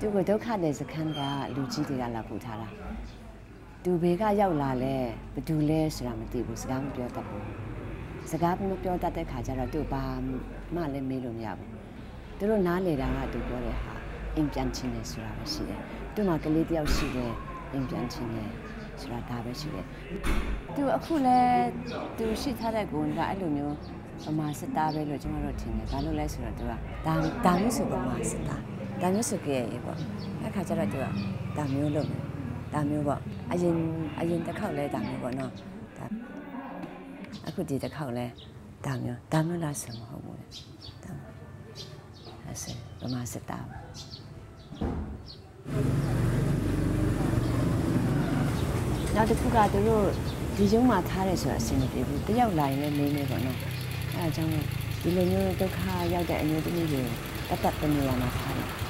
သူကဒုက္ခတဲ့စခန်းကလူကြီးတွေကလာပူထားတာသူဘေးကရောက်လာလဲဘယ်သူလဲဆိုတာမသိဘူးစကားမပြောတတ်ဘူးစကားမပြောတတ်တဲ့ခါကျတော့သူဘာမှလည်းမေးလို့မရဘူးသူတို့နားလေတာကသူပြောတဲ့ဟာအိမ်ပြန်ချင်းနေဆိုတာပဲရှိတယ်သူ့မှာကလေးတယောက်ရှိတယ်အိမ်ပြန်ချင်းနေဆိုတာဒါပဲရှိတယ်သူအခုလဲသူရှိထားတဲ့ကိုကအဲ့လိုမျိုးပမာစစ်သားပဲလို့ကျွန်တော်တို့ထင်တယ်ဘာလို့လဲဆိုတော့သူကဒါမျိုးဆိုပမာစစ်သားဒါမျိုးဆိုကြရေပေါ့အဲ့ခါကျတော့သူကဒါမျိုးလုပ်တယ်ဒါမျိုးပေါ့အရင်တစ်ခေါက်လဲဒါမျိုးပေါ့နော်ဒါအခုဒီတစ်ခေါက်လဲဒါမျိုးလားဆိုမဟုတ်ဘူးလေဒါအဲ့စပမာစစ်သားနောက်တစ်ခုကသူတို့ဒီကျုံမှာထားတယ်ဆိုတာအဆင်မပြေဘူးတယောက်လာရင်လည်းနေပေါ့နော်အဲအကြောင်းဒီလိုမျိုးဒုက္ခရောက်တဲ့အမျိုးသမီးတွေတတ်တနေရမှာထားတယ်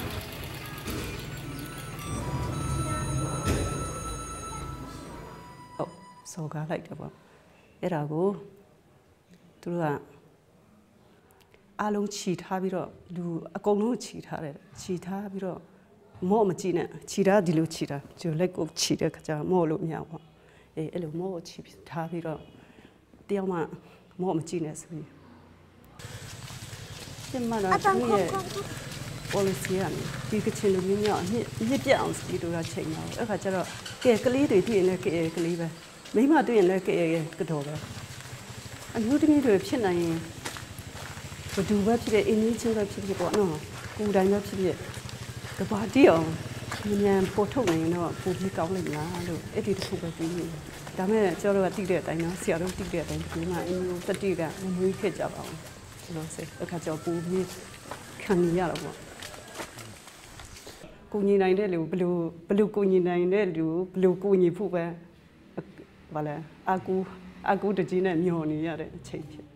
စော်ကားလိုက်တယ်ပေါ့အဲ့ဒါကိုသူတို့ကအားလုံးခြိထားပြီးတော့လူအကုန်လုံးခြိထားတယ်ခြိထားပြီးတော့မော့မကြည့်နဲ့ခြိထားဒီလိုခြိတာကျိုလက်ကိုခြိတဲ့ခါကျမော့လို့မရဘူးပေါ့အဲ့လိုမော့ခြိထားပြီးတော့တယောက်မှမော့မကြည့်နဲ့ဆိုပြီးဒီမှာတော့သူရဲ့ policy ကနေဒီကချင်လူမျိုးများအမြင့်ပြတ်အောင်စီတို့ကချိန်တာအဲ့ခါကျတော့ကဲကလေးတွေတွေ့ရင်လည်းကဲကလေးပဲမိမတွေ့ရင်လည်းကဲကတော့ပဲအမျိုးသမီးတွေဖြစ်နိုင်ရင်ဘယ်သူပဲဖြစ်ဖြစ်အင်းကြီးချင်းပဲဖြစ်ဖြစ်ပေါ့နော်ကိုယ်တိုင်ပဲဖြစ်ဖြစ်ကဘာတီအောင်ဉာဏ်ပို့ထုတ်နေရင်တော့ပိုပြီးကောင်းလိမ့်မယ်လို့အဲ့ဒီတစ်ခုပဲပြီးနေတယ်ဒါမဲ့ကျွန်တော်တို့ကတိတဲ့အတိုင်းနော်ဆရာတို့တိတဲ့အတိုင်းဒီမှာအင်းမျိုးတတိကမမွေးခဲ့ကြပါအောင်ကျွန်တော်စိတ်အခါကျပိုပြီးခံရတော့ပေါ့ကိုညီနိုင်တဲ့လူဘလူကိုညီနိုင်တဲ့လူဘလူကိုညီဖို့ပဲဗါလဲအကူတကြီးနဲ့မျောနေရတဲ့အချိန်ဖြစ်